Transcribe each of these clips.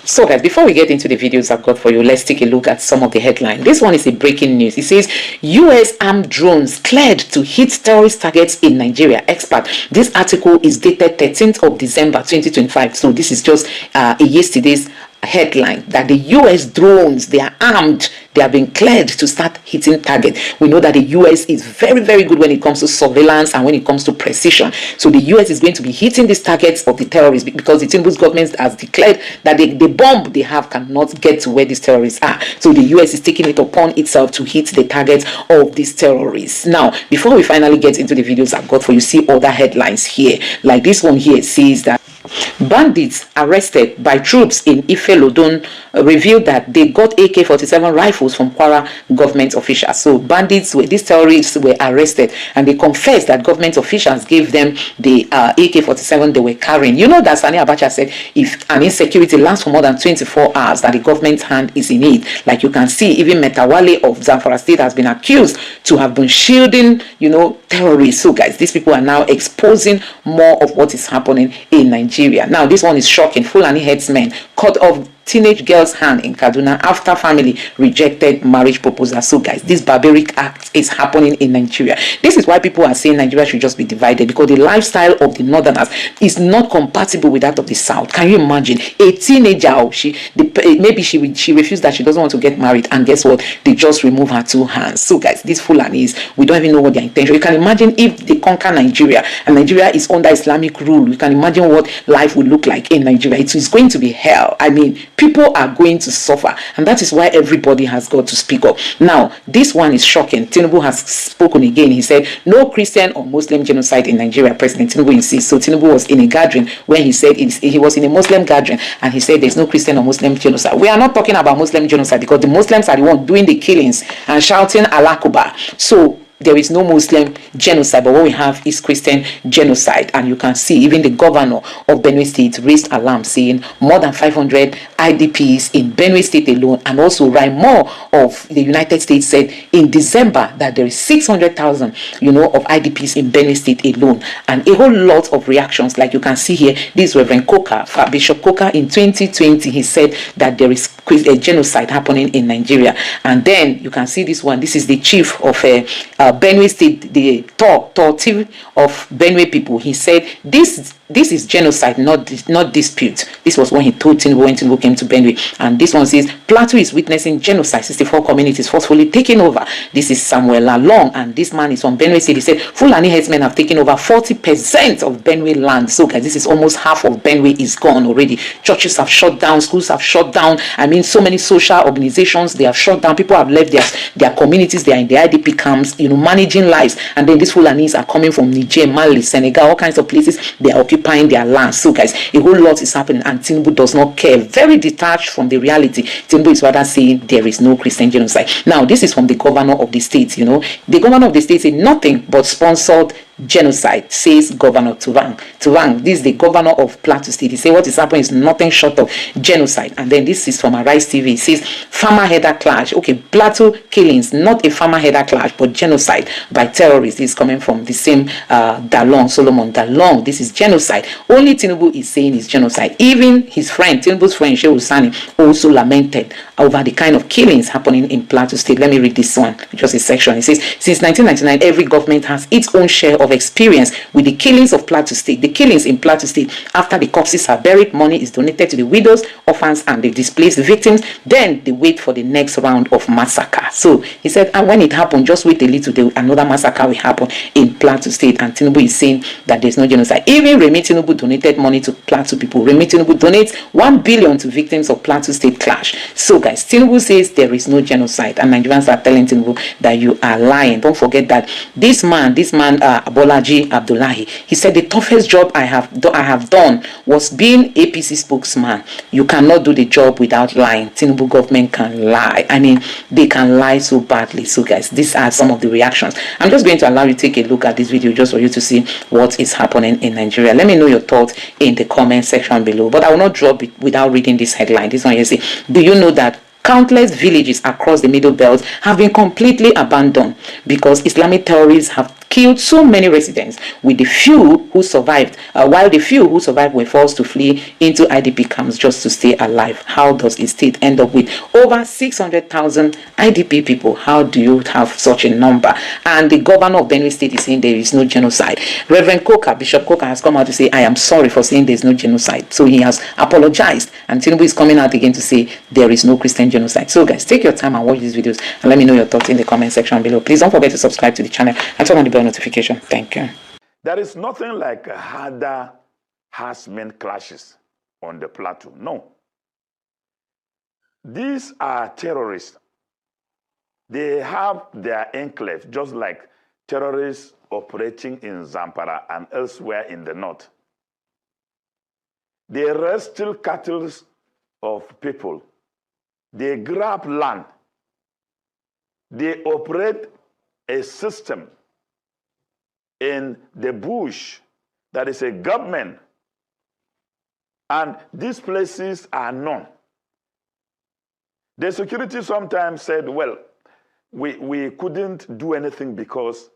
So guys, before we get into the videos I've got for you, let's take a look at some of the headlines. This one is a breaking news. It says US armed drones cleared to hit terrorist targets in Nigeria. Expert. This article is dated 13th of December 2025. So this is just yesterday's headline that the US drones, they are armed, they have been cleared to start hitting targets. We know that the US is very, very good when it comes to surveillance and when it comes to precision. So the US is going to be hitting these targets of the terrorists because the Tinubu's government has declared that the bomb they have cannot get to where these terrorists are. So the US is taking it upon itself to hit the targets of these terrorists. Now, before we finally get into the videos I've got for you, see other headlines here. Like this one here says that bandits arrested by troops in Ife-Lodun revealed that they got AK-47 rifles from Kwara government officials. So these terrorists were arrested and they confessed that government officials gave them the AK-47 they were carrying. You know that Sani Abacha said if an insecurity lasts for more than 24 hours that the government's hand is in it. Like you can see, even Metawale of Zamfara State has been accused to have been shielding, terrorists. So guys, these people are now exposing more of what is happening in Nigeria. Now this one is shocking. Fulani headsmen cut off teenage girl's hand in Kaduna after family rejected marriage proposal. So guys, this barbaric act is happening in Nigeria. This is why people are saying Nigeria should just be divided, because the lifestyle of the northerners is not compatible with that of the south. Can you imagine a teenager? Maybe she refused that she doesn't want to get married, and guess what? They just remove her two hands. So guys, these Fulanis, we don't even know what their intention. You can imagine if they conquer Nigeria and Nigeria is under Islamic rule. You can imagine what life would look like in Nigeria. It is going to be hell. I mean, people are going to suffer, and that is why everybody has got to speak up. Now, this one is shocking. Tinubu has spoken again. He said, no Christian or Muslim genocide in Nigeria. President Tinubu insists. So Tinubu was in a gathering when he said he was in a Muslim gathering, and he said there's no Christian or Muslim genocide. We are not talking about Muslim genocide because the Muslims are the ones doing the killings and shouting Allah Akbar. So there is no Muslim genocide, but what we have is Christian genocide. And you can see even the governor of Benue State raised alarm, saying more than 500 IDPs in Benue State alone. And also Raimo of the United States said in December that there is 600,000 of IDPs in Benue State alone. And a whole lot of reactions, like you can see here. This Reverend Coker, Bishop Coker, in 2020 he said that there is a genocide happening in Nigeria. And then you can see this one. This is the chief of Benue State, the Tortiv of Benue people. He said this is genocide, not dispute. This was when he told Tinubu when Tinubu came to Benue. And this one says Plateau is witnessing genocide, 64 communities forcefully taken over. This is Samuel Lalong, and this man is from Benue State. He said Fulani headsmen have taken over 40% of Benue land. So guys, this is almost half of Benue is gone already. Churches have shut down, schools have shut down. I mean, so many social organizations, they have shut down. People have left their communities. They are in the IDP camps, managing lives. And then these Fulanis are coming from Niger, Mali, Senegal, all kinds of places. They are occupying their land. So guys, a whole lot is happening, and Tinubu does not care. Very detached from the reality. Tinubu is rather saying there is no Christian genocide. Now, this is from the governor of the state. The governor of the state said nothing but sponsored genocide, says Governor Turang. This is the governor of Plateau State. He said what is happening is nothing short of genocide. And then this is from Arise TV. It says farmer header clash. Okay, Plateau killings, not a farmer header clash, but genocide by terrorists. This is coming from the same Solomon Dalong. This is genocide. Only Tinubu is saying it's genocide. Even his friend, Tinubu's friend, Shehu Sani, also lamented over the kind of killings happening in Plateau State. Let me read this one, just a section. It says, since 1999, every government has its own share of experience with the killings of Plateau State. The killings in Plateau State, after the corpses are buried, money is donated to the widows, orphans, and the displaced victims. Then they wait for the next round of massacre. So he said, and when it happened, just wait a little, another massacre will happen in Plateau State. And Tinubu is saying that there's no genocide. Even Remi Tinubu donated money to Plateau people. Remi Tinubu donates 1 billion to victims of Plateau State clash. So guys, Tinubu says there is no genocide, and Nigerians are telling Tinubu that you are lying. Don't forget that this man, Bolaji Abdullahi, he said the toughest job I have done was being APC spokesman. You cannot do the job without lying. Tinubu government can lie. I mean, they can lie so badly. So guys, these are some of the reactions. I'm just going to allow you to take a look at this video just for you to see what is happening in Nigeria. Let me know your thoughts in the comment section below. But I will not drop it without reading this headline. This one you see. Do you know that countless villages across the Middle Belt have been completely abandoned because Islamic terrorists have killed so many residents, with the few who survived, while the few who survived were forced to flee into IDP camps just to stay alive. How does a state end up with over 600,000 IDP people? How do you have such a number? And the governor of Benue State is saying there is no genocide. Reverend Coker, Bishop Coker, has come out to say, I am sorry for saying there is no genocide. So he has apologized, and Tinubu is coming out again to say there is no Christian genocide. So guys, take your time and watch these videos and let me know your thoughts in the comment section below. Please don't forget to subscribe to the channel and turn on the bell notification. Thank you. There is nothing like harder herdsmen clashes on the plateau. No. These are terrorists. They have their enclave, just like terrorists operating in Zamfara and elsewhere in the north. They steal cattle of people. They grab land. They operate a system in the bush that is a government. And these places are known. The security sometimes said, well, we couldn't do anything because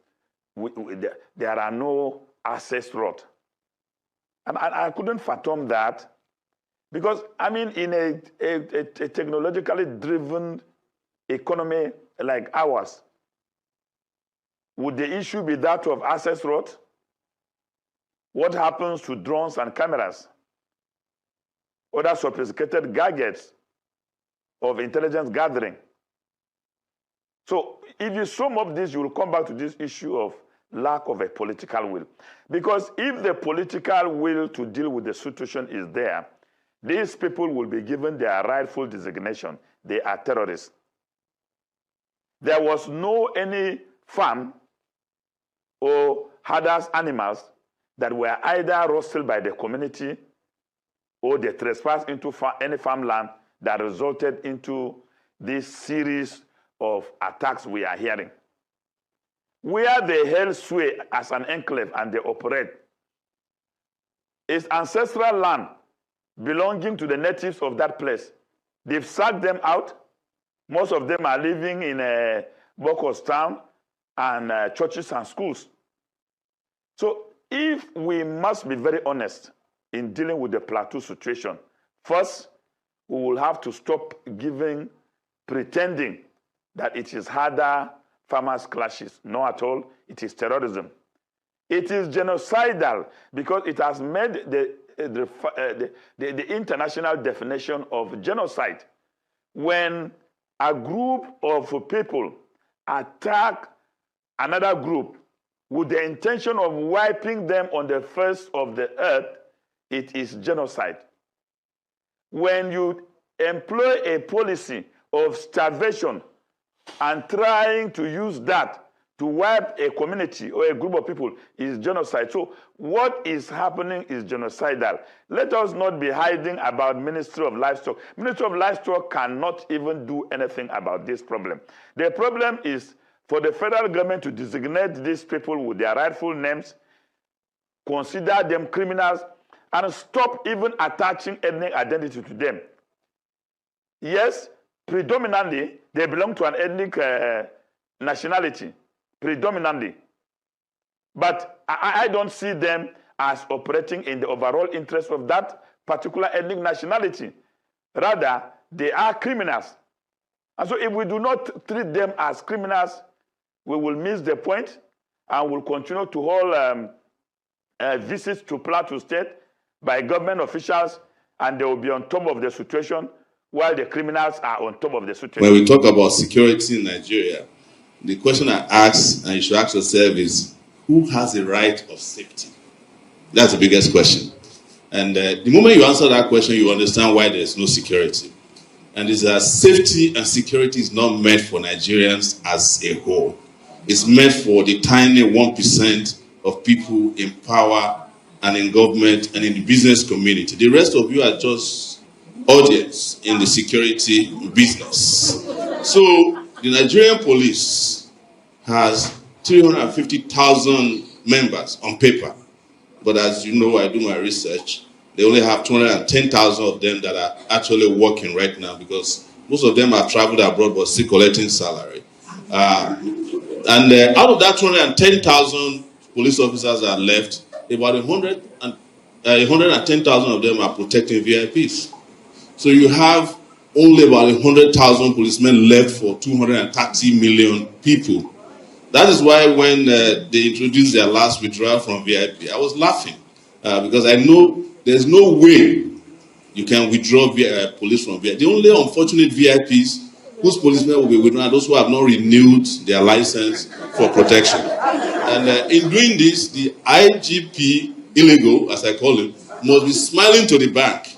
there are no access roads. And I couldn't fathom that, because, I mean, in a technologically driven economy like ours, would the issue be that of access road? What happens to drones and cameras? Other sophisticated gadgets of intelligence gathering? So if you sum up this, you will come back to this issue of lack of a political will. Because if the political will to deal with the situation is there, these people will be given their rightful designation. They are terrorists. There was no any farm or herders animals that were either rustled by the community or they trespassed into any farmland that resulted into this series of attacks we are hearing. Where they held sway as an enclave and they operate is ancestral land belonging to the natives of that place. They've sacked them out. Most of them are living in Bokos town and churches and schools. So if we must be very honest in dealing with the plateau situation, first, we will have to stop pretending that it is harder farmers' clashes. No, at all. It is terrorism. It is genocidal because it has made the international definition of genocide. When a group of people attack another group with the intention of wiping them on the face of the earth, it is genocide. When you employ a policy of starvation and trying to use that to wipe a community or a group of people, is genocide. So what is happening is genocidal. Let us not be hiding about Ministry of Livestock. Ministry of Livestock cannot even do anything about this problem. The problem is for the federal government to designate these people with their rightful names, consider them criminals, and stop even attaching ethnic identity to them. Yes, predominantly, they belong to an ethnic nationality, predominantly. But I don't see them as operating in the overall interest of that particular ethnic nationality. Rather, they are criminals. And so if we do not treat them as criminals, we will miss the point and will continue to hold visits to Plateau State by government officials, and they will be on top of the situation while the criminals are on top of the situation. When we talk about security in Nigeria, the question I ask, and you should ask yourself, is who has the right of safety? That's the biggest question. And the moment you answer that question, you understand why there's no security. And it's that safety and security is not meant for Nigerians as a whole. It's meant for the tiny 1% of people in power and in government and in the business community. The rest of you are just audience in the security business. So the Nigerian police has 350,000 members on paper. But as you know, I do my research, they only have 210,000 of them that are actually working right now, because most of them have traveled abroad but still collecting salary. And out of that 210,000 police officers that are left, about 110,000 of them are protecting VIPs. So you have only about 100,000 policemen left for 230 million people. That is why when they introduced their last withdrawal from VIP, I was laughing because I know there's no way you can withdraw police from VIP. The only unfortunate VIPs whose policemen will be withdrawn are those who have not renewed their license for protection. And in doing this, the IGP, illegal, as I call him, must be smiling to the bank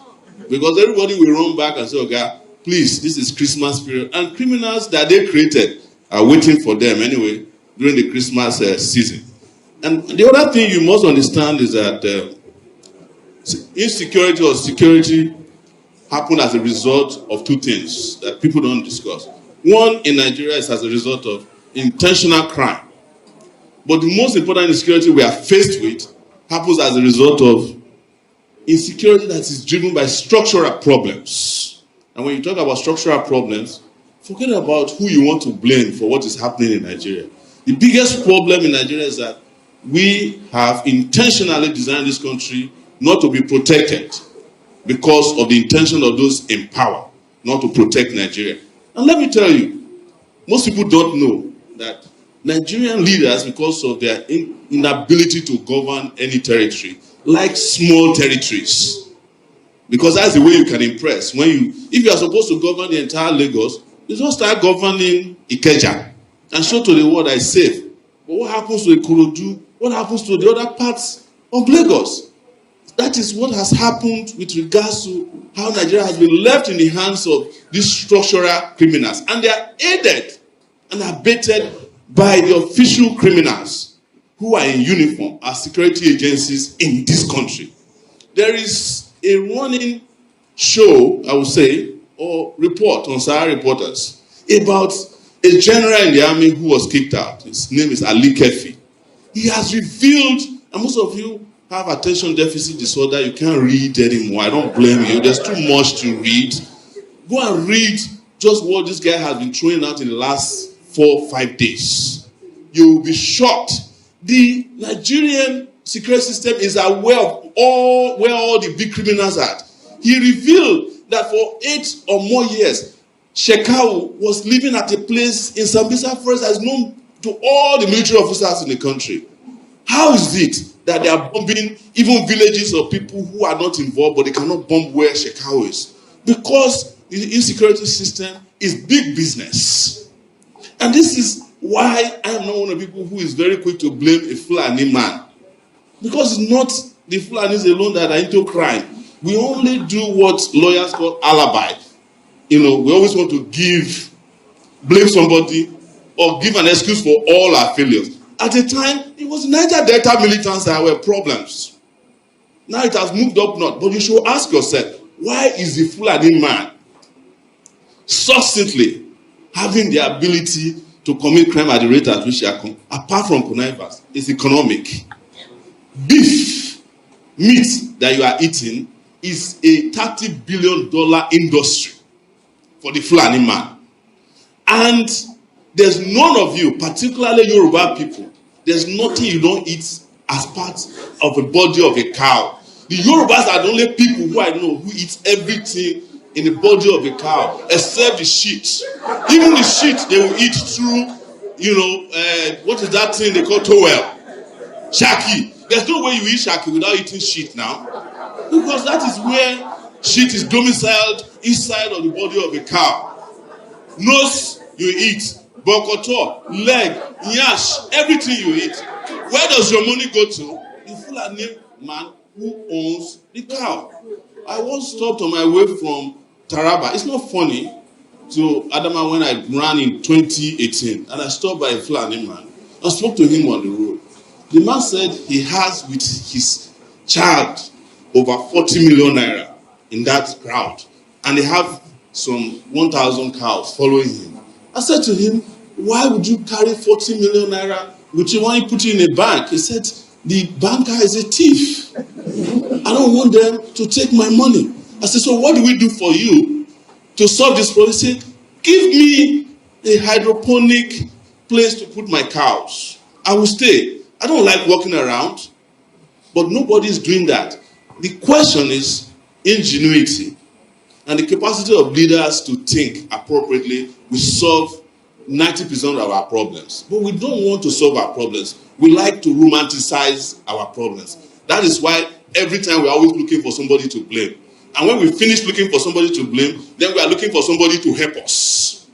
because everybody will run back and say, okay, please, this is Christmas period. And criminals that they created are waiting for them anyway during the Christmas season. And the other thing you must understand is that insecurity or security happen as a result of two things that people don't discuss. One in Nigeria is as a result of intentional crime. But the most important insecurity we are faced with happens as a result of insecurity that is driven by structural problems. And when you talk about structural problems, forget about who you want to blame for what is happening in Nigeria. The biggest problem in Nigeria is that we have intentionally designed this country not to be protected because of the intention of those in power not to protect Nigeria. And let me tell you, most people don't know that Nigerian leaders, because of their inability to govern any territory, like small territories. Because that's the way you can impress. If you are supposed to govern the entire Lagos, you just start governing Ikeja and show to the world that is safe. But what happens to Ikorodu? What happens to the other parts of Lagos? That is what has happened with regards to how Nigeria has been left in the hands of these structural criminals. And they are aided and abetted by the official criminals who are in uniform as security agencies in this country. There is a running show, I would say, or report on Sahara Reporters about a general in the army who was kicked out. His name is Ali Kefi. He has revealed, and most of you have attention deficit disorder, you can't read anymore. I don't blame you. There's too much to read. Go and read just what this guy has been throwing out in the last 4 or 5 days. You will be shocked. The Nigerian security system is aware of where all the big criminals are. He revealed that for 8 or more years, Shekau was living at a place in Sambisa Forest that is known to all the military officers in the country. How is it that they are bombing even villages of people who are not involved, but they cannot bomb where Shekau is? Because the insecurity system is big business. And this is why I am not one of the people who is very quick to blame a Fulani man. Because it's not the Fulanis alone that are into crime. We only do what lawyers call alibi. We always want to blame somebody or give an excuse for all our failures. At the time, it was Niger Delta militants that were problems. Now it has moved up north. But you should ask yourself, why is the Fulani man succinctly having the ability to commit crime at the rate at which they are apart from connivance? It's economic. Beef, meat that you are eating is a $30 billion industry for the Fulani man. And there's none of you, particularly Yoruba people, there's nothing you don't eat as part of the body of a cow. The Yorubas are the only people who I know who eat everything in the body of a cow, except the shit. Even the shit they will eat through, what is that thing they call towel? Shaki. There's no way you eat shaki without eating shit now. Because that is where shit is domiciled inside of the body of a cow. Nose, you eat. Bokoto, leg, nyash, everything you eat. Where does your money go to? The Fulani man who owns the cow. I once stopped on my way from Taraba. It's not funny to Adama when I ran in 2018. And I stopped by a Fulani man. I spoke to him on the road. The man said he has with his child over 40 million naira in that crowd. And they have some 1,000 cows following him. I said to him, why would you carry 40 million naira with you when you put it in a bank? He said, the banker is a thief. I don't want them to take my money. I said, so what do we do for you to solve this problem? He said, give me a hydroponic place to put my cows, I will stay. I don't like walking around, but nobody is doing that. The question is ingenuity and the capacity of leaders to think appropriately will solve 90% of our problems. But we don't want to solve our problems. We like to romanticize our problems. That is why every time we're always looking for somebody to blame. And when we finish looking for somebody to blame, then we are looking for somebody to help us.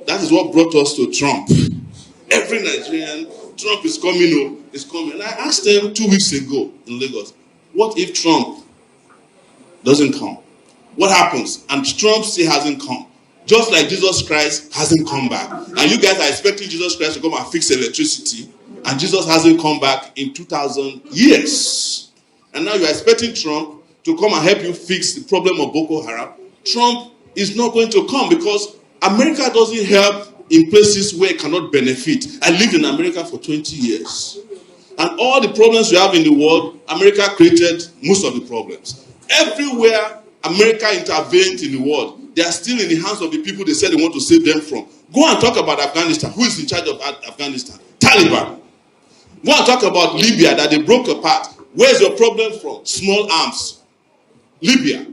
That is what brought us to Trump. Every Nigerian, Trump is coming, is coming. And I asked them 2 weeks ago in Lagos, what if Trump doesn't come? What happens? And Trump still hasn't come. Just like Jesus Christ hasn't come back. And you guys are expecting Jesus Christ to come and fix electricity, and Jesus hasn't come back in 2,000 years. And now you're expecting Trump to come and help you fix the problem of Boko Haram. Trump is not going to come because America doesn't help in places where it cannot benefit. I lived in America for 20 years. And all the problems we have in the world, America created most of the problems. Everywhere America intervened in the world, they are still in the hands of the people they said they want to save them from. Go and talk about Afghanistan. Who is in charge of Afghanistan? Taliban. Go and talk about Libya that they broke apart. Where's your problem from? Small arms. Libya.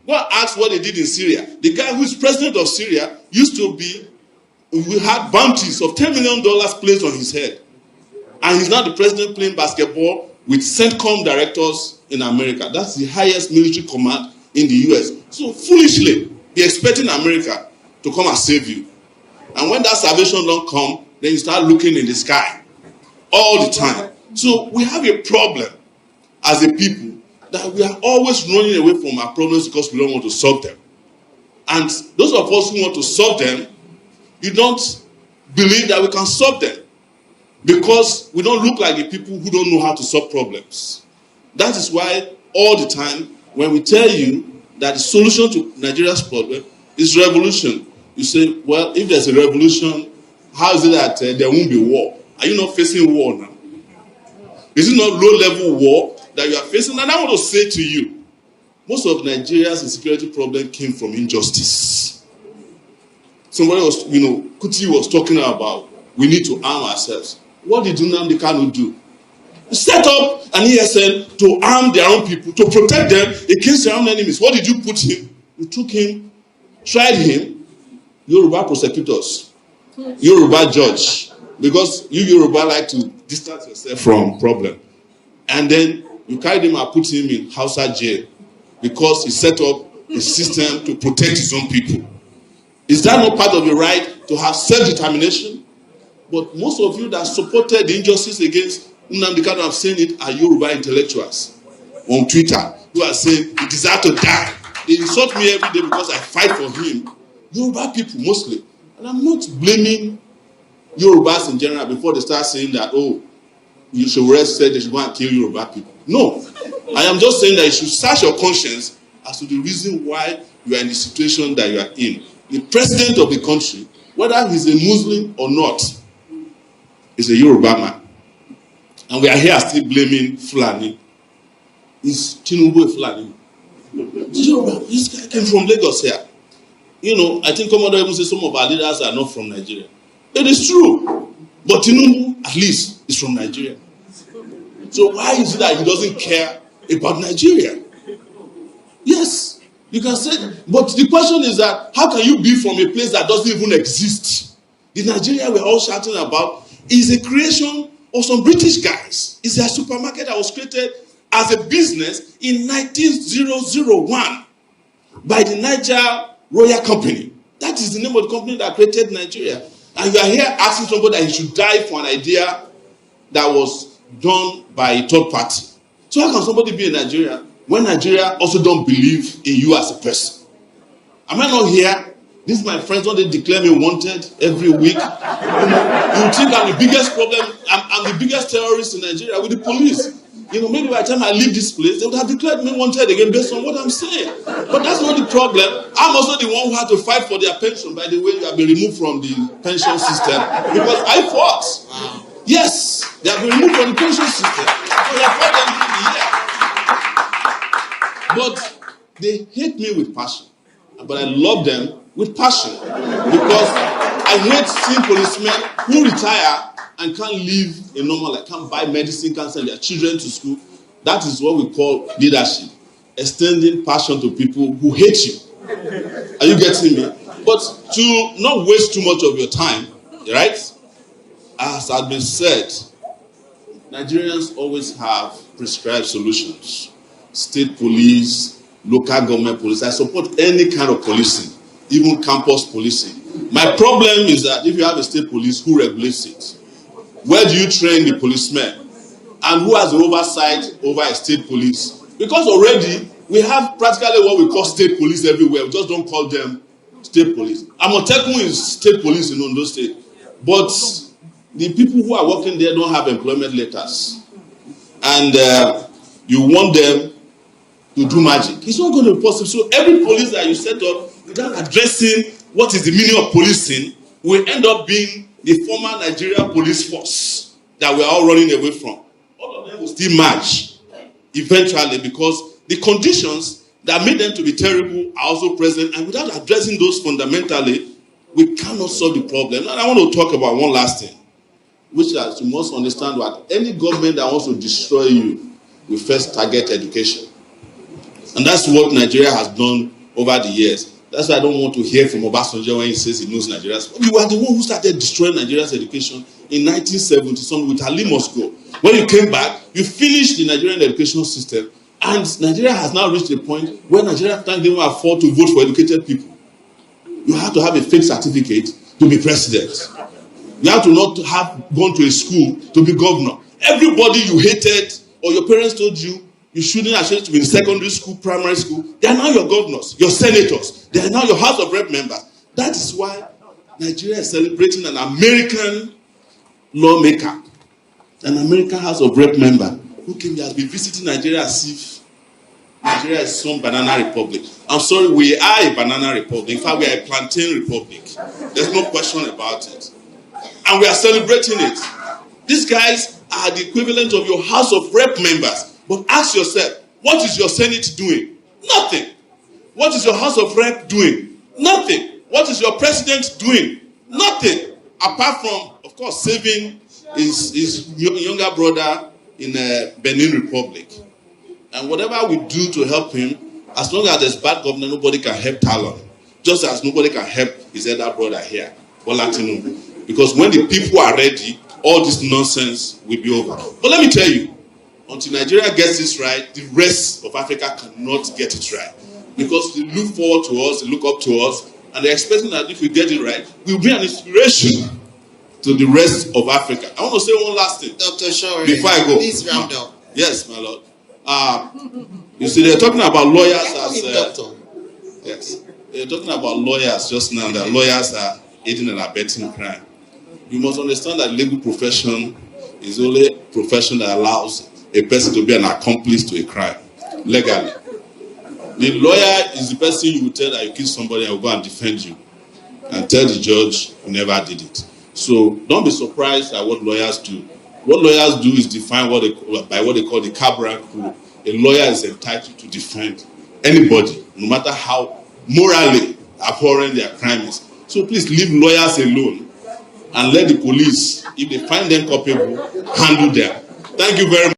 Go and ask what they did in Syria. The guy who is president of Syria used to be, we had bounties of $10 million placed on his head. And he's now the president playing basketball with CENTCOM directors in America. That's the highest military command in the US. So foolishly, be expecting America to come and save you. And when that salvation don't come, then you start looking in the sky all the time. So we have a problem as a people that we are always running away from our problems because we don't want to solve them. And those of us who want to solve them, you don't believe that we can solve them because we don't look like the people who don't know how to solve problems. That is why all the time when we tell you that the solution to Nigeria's problem is revolution, you say, well, if there's a revolution, how is it that there won't be war? Are you not facing war now? Is it not low-level war that you are facing? And I want to say to you, most of Nigeria's insecurity problem came from injustice. Somebody was, Kuti was talking about we need to arm ourselves. What did nnamdi Kanu do? He set up an ESN to arm their own people, to protect them against their own enemies. What did you put him? You took him, tried him, Yoruba prosecutors, Yoruba judge, because you Yoruba like to distance yourself from problem. And then you carried him and put him in Hausa jail because he set up a system to protect his own people. Is that not part of your right to have self-determination? But most of you that supported the injustice against nnamdi Kanu, I'm saying it, are Yoruba intellectuals on Twitter who are saying he deserves to die. They insult me every day because I fight for him. Yoruba people mostly. And I'm not blaming Yorubas in general before they start saying that, oh, you should rest said they should go and kill Yoruba people. No. I am just saying that you should search your conscience as to the reason why you are in the situation that you are in. The president of the country, whether he's a Muslim or not, is a Yoruba man. And we are here still blaming Fulani. Is Tinubu a Fulani? This guy came from Lagos here. I think Commodore even said some of our leaders are not from Nigeria. It is true. But Tinubu, at least, is from Nigeria. So why is it that he doesn't care about Nigeria? Yes, you can say, but the question is that how can you be from a place that doesn't even exist? The Nigeria we're all shouting about is a creation of some British guys. It's a supermarket that was created as a business in 1901 by the Niger Royal Company. That is the name of the company that created Nigeria. And you are here asking somebody that he should die for an idea that was done by a third party. So how can somebody be in Nigeria when Nigeria also don't believe in you as a person? Am I not here? These my friends, when they declare me wanted every week, you think I'm the biggest problem, I'm the biggest terrorist in Nigeria with the police. Maybe by the time I leave this place, they would have declared me wanted again based on what I'm saying. But that's not the problem. I'm also the one who had to fight for their pension. By the way, you have been removed from the pension system because I fought. Wow. Yes, they have been removed from the pension system. So I fought them to the year. But they hate me with passion. But I love them with passion because I hate seeing policemen who retire and can't live a normal life, can't buy medicine, can't send their children to school. That is what we call leadership. Extending passion to people who hate you. Are you getting me? But to not waste too much of your time, right? As has been said, Nigerians always have prescribed solutions. State police, local government police. I support any kind of policing, even campus policing. My problem is that if you have a state police, who regulates it? Where do you train the policemen? And who has the oversight over a state police? Because already we have practically what we call state police everywhere. We just don't call them state police. Amotekun is state police in Ondo State. But the people who are working there don't have employment letters. And you want them to do magic. It's not going to be possible. So every police that you set up without addressing what is the meaning of policing will end up being the former Nigeria police force that we are all running away from. All of them will still merge eventually because the conditions that made them to be terrible are also present, and without addressing those fundamentally, we cannot solve the problem. And I want to talk about one last thing, which is you must understand that any government that wants to destroy you will first target education. And that's what Nigeria has done over the years. That's why I don't want to hear from Obasanjo when he says he knows Nigeria's. You were the one who started destroying Nigeria's education in 1970, something with Ali Moscow. When you came back, you finished the Nigerian educational system, and Nigeria has now reached a point where Nigeria can't even afford to vote for educated people. You have to have a fake certificate to be president. You have to not have gone to a school to be governor. Everybody you hated or your parents told you you shouldn't actually be in secondary school, primary school, they are now your governors, your senators. They are now your House of Rep members. That is why Nigeria is celebrating an American lawmaker, an American House of Rep member who came here, has been visiting Nigeria as if Nigeria is some banana republic. I'm sorry, we are a banana republic. In fact, we are a plantain republic. There's no question about it. And we are celebrating it. These guys are the equivalent of your House of Rep members. But ask yourself, what is your Senate doing? Nothing. What is your House of Rep doing? Nothing. What is your president doing? Nothing. Apart from, of course, saving his younger brother in Benin Republic. And whatever we do to help him, as long as there's bad government, nobody can help Talon. Just as nobody can help his elder brother here, Bola Tinubu. Because when the people are ready, all this nonsense will be over. But let me tell you, until Nigeria gets this right, the rest of Africa cannot get it right. Because they look forward to us, they look up to us, and they're expecting that if we get it right, we'll be an inspiration to the rest of Africa. I want to say one last thing. Dr. Shore, before I go. Please round up. Yes, my lord. You see, they're talking about lawyers as... yes. They're talking about lawyers just now, that lawyers are aiding and abetting crime. You must understand that the legal profession is only a profession that allows a person to be an accomplice to a crime, legally. The lawyer is the person you will tell that you killed somebody and will go and defend you and tell the judge you never did it. So don't be surprised at what lawyers do. What lawyers do is define by what they call the Cabral rule. A lawyer is entitled to defend anybody, no matter how morally abhorrent their crime is. So please leave lawyers alone and let the police, if they find them culpable, handle them. Thank you very much.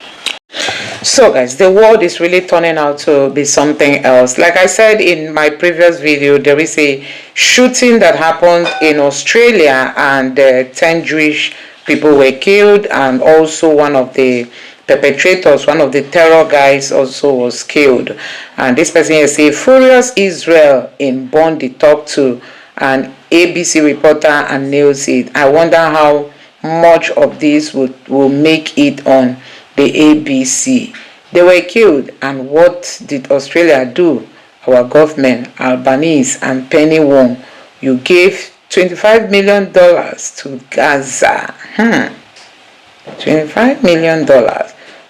So guys, the world is really turning out to be something else. Like I said in my previous video, there is a shooting that happened in Australia, and 10 Jewish people were killed, and also one of the perpetrators, one of the terror guys, also was killed. And this person here say, furious Israel in Bondi talked to an ABC reporter and nails it. I wonder how much of this will make it on the ABC. They were killed, and what did Australia do? Our government, Albanese and Penny Wong, you gave $25 million to Gaza. $25 million.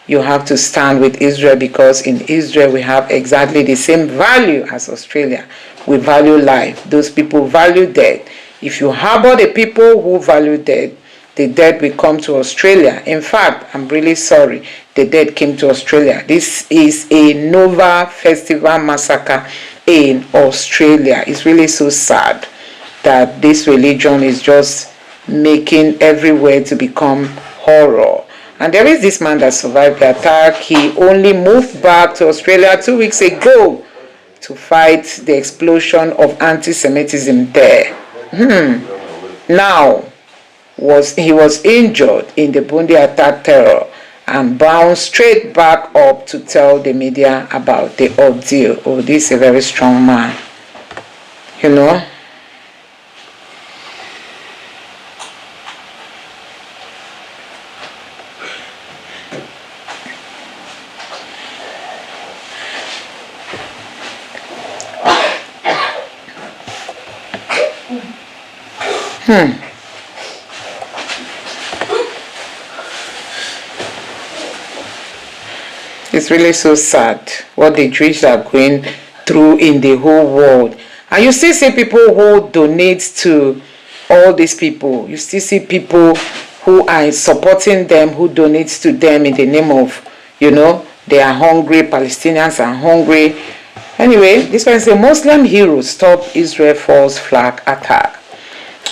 You have to stand with Israel, because in Israel we have exactly the same value as Australia. We value life. Those people value death. If you harbor the people who value death, the dead will come to Australia. In fact, I'm really sorry, the dead came to Australia. This is a Nova Festival massacre in Australia. It's really so sad. that this religion is just making everywhere to become horror. And there is this man that survived the attack. He only moved back to Australia 2 weeks ago to fight the explosion of anti-Semitism there. Now, he was injured in the Bundi attack terror and bounced straight back up to tell the media about the ordeal. Oh, this is a very strong man. You know? It's really so sad what the Jews are going through in the whole world. And you still see people who donate to all these people. You still see people who are supporting them, who donate to them in the name of, you know, they are hungry, Palestinians are hungry. Anyway, this one is a Muslim hero stopped Israel false flag attack.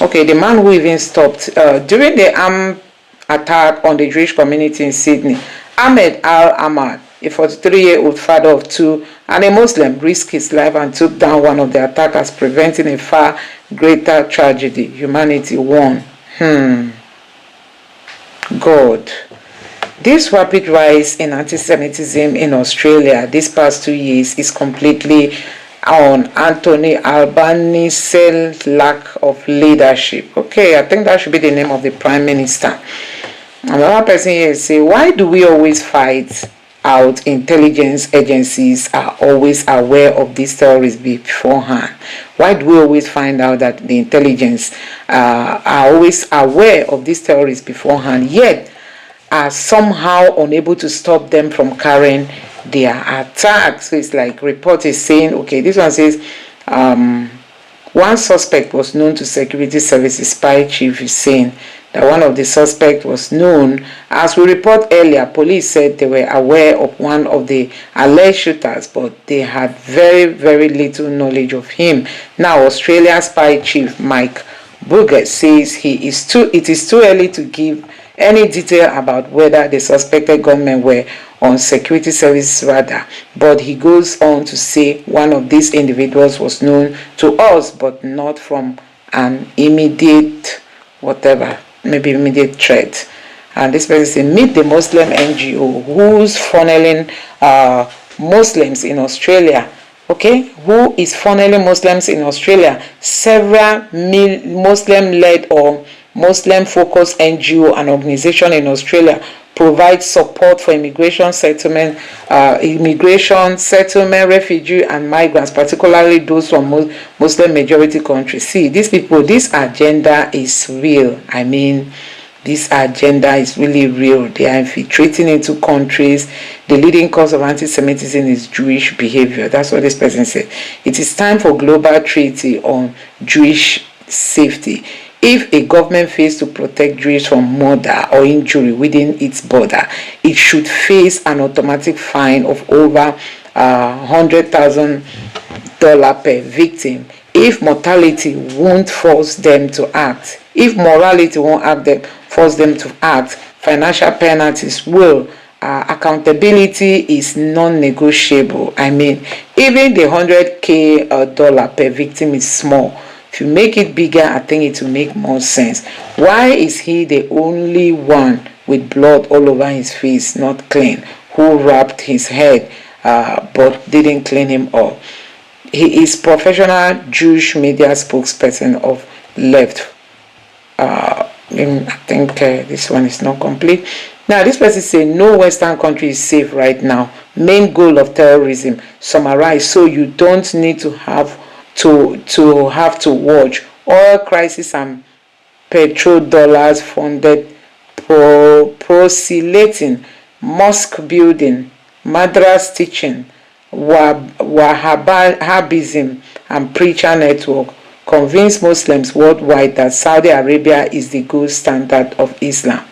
Okay, the man who even stopped during the armed attack on the Jewish community in Sydney, Ahmed Al-Ahmad, a 43-year-old father of two and a Muslim, risked his life and took down one of the attackers, preventing a far greater tragedy. Humanity won. God. This rapid rise in anti-Semitism in Australia these past 2 years is completely on Anthony Albanese's lack of leadership. Okay, I think that should be the name of the Prime Minister. Another person here say, why do we always fight out intelligence agencies are always aware of these terrorists beforehand? Why do we always find out that the intelligence are always aware of these terrorists beforehand, yet are somehow unable to stop them from carrying their attacks? So it's like report is saying, okay, this one says one suspect was known to security services. Spy chief is saying that one of the suspects was known. As we report earlier, police said they were aware of one of the alleged shooters, but they had very, very little knowledge of him. Now, Australian spy chief Mike Burgess says it is too early to give any detail about whether the suspected gunmen were on security service radar, but he goes on to say one of these individuals was known to us, but not from an immediate maybe immediate threat. And this person says, meet the Muslim NGO who's funneling Muslims in Australia. Okay, who is funneling Muslims in Australia? Several Muslim-led or Muslim-focused NGO and organization in Australia provide support for immigration settlement, refugee and migrants, particularly those from Muslim majority countries. See, these people, this agenda is real. I mean, this agenda is really real. They are infiltrating into countries. The leading cause of anti-Semitism is Jewish behavior. That's what this person said. It is time for global treaty on Jewish safety. If a government fails to protect Jews from murder or injury within its border, it should face an automatic fine of over $100,000 per victim. If mortality won't force them to act, if morality won't force them to act, financial penalties will. Accountability is non-negotiable. I mean, even the $100,000 per victim is small. If you make it bigger, I think it will make more sense. Why is he the only one with blood all over his face, not clean, who wrapped his head but didn't clean him up? He is professional Jewish media spokesperson of left. I think this one is not complete. Now, this person says no Western country is safe right now. Main goal of terrorism, summarize, so you don't need to have to watch. Oil crisis and petrodollars funded proselyting, mosque building, madras teaching, Wahhabism and preacher network convince Muslims worldwide that Saudi Arabia is the gold standard of Islam.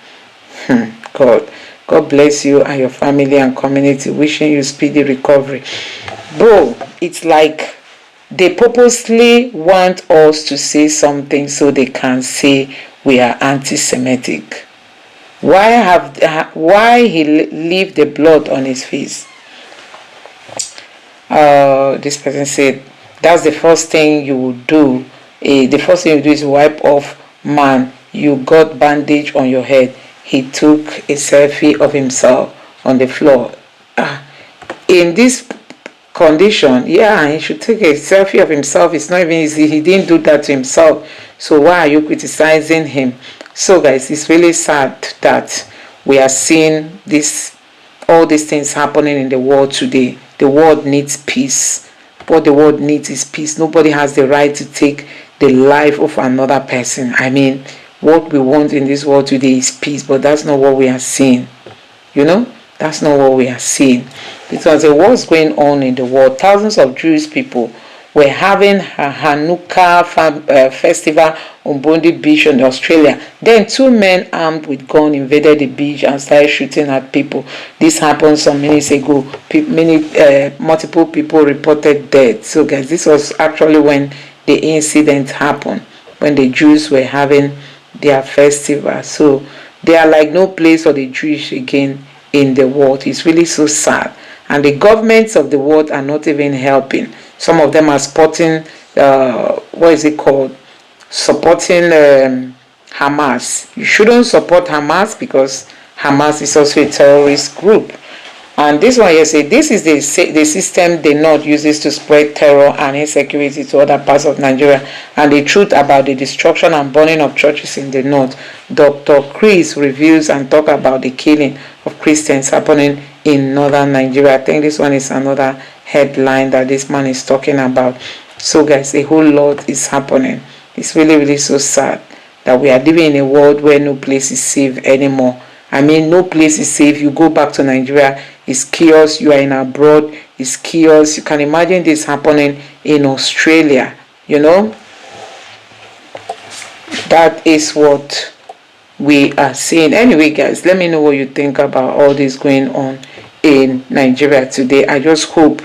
God bless you and your family and community. Wishing you speedy recovery. Bro, it's like They purposely want us to say something so they can say we are anti-Semitic. Why he leave the blood on his face? This person said, that's the first thing you would do. The first thing you do is wipe off. Man, you got bandage on your head. He took a selfie of himself on the floor. In this condition, yeah, he should take a selfie of himself. It's not even easy. He didn't do that to himself. So why are you criticizing him? So guys, it's really sad that we are seeing all these things happening in the world today. The world needs peace. What the world needs is peace. Nobody has the right to take the life of another person. I mean, what we want in this world today is peace, but that's not what we are seeing. You know, that's not what we are seeing. Because there was going on in the world. Thousands of Jewish people were having a Hanukkah festival on Bondi Beach in Australia. Then 2 men armed with guns invaded the beach and started shooting at people. This happened some minutes ago. Multiple people reported dead. So guys, this was actually when the incident happened, when the Jews were having their festival. So they are like no place for the Jewish again in the world. It's really so sad. And the governments of the world are not even helping. Some of them are supporting, supporting Hamas. You shouldn't support Hamas because Hamas is also a terrorist group. And this one here says, this is the system the North uses to spread terror and insecurity to other parts of Nigeria. And the truth about the destruction and burning of churches in the North. Dr. Chris reviews and talk about the killing of Christians happening in northern Nigeria. I think this one is another headline that this man is talking about. So guys, a whole lot is happening. It's really, really so sad that we are living in a world where no place is safe anymore. I mean, no place is safe. You go back to Nigeria, it's chaos. You are in abroad, it's chaos. You can imagine this happening in Australia, you know. That is what we are seeing. Anyway, guys, let me know what you think about all this going on in Nigeria today. I just hope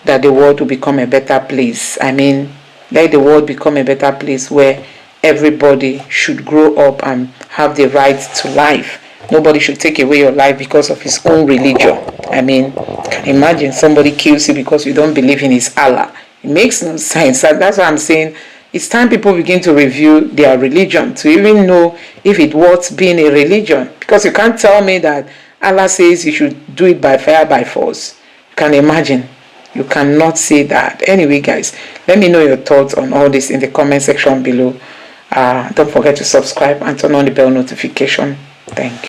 that the world will become a better place. I mean, let the world become a better place where everybody should grow up and have the right to life. Nobody should take away your life because of his own religion. I mean, can imagine somebody kills you because you don't believe in his Allah. It makes no sense. And that's what I'm saying. It's time people begin to review their religion to even know if it worth being a religion. Because you can't tell me that Allah says you should do it by fire, by force. You can imagine. You cannot say that. Anyway, guys, let me know your thoughts on all this in the comment section below. Don't forget to subscribe and turn on the bell notification. Thank you.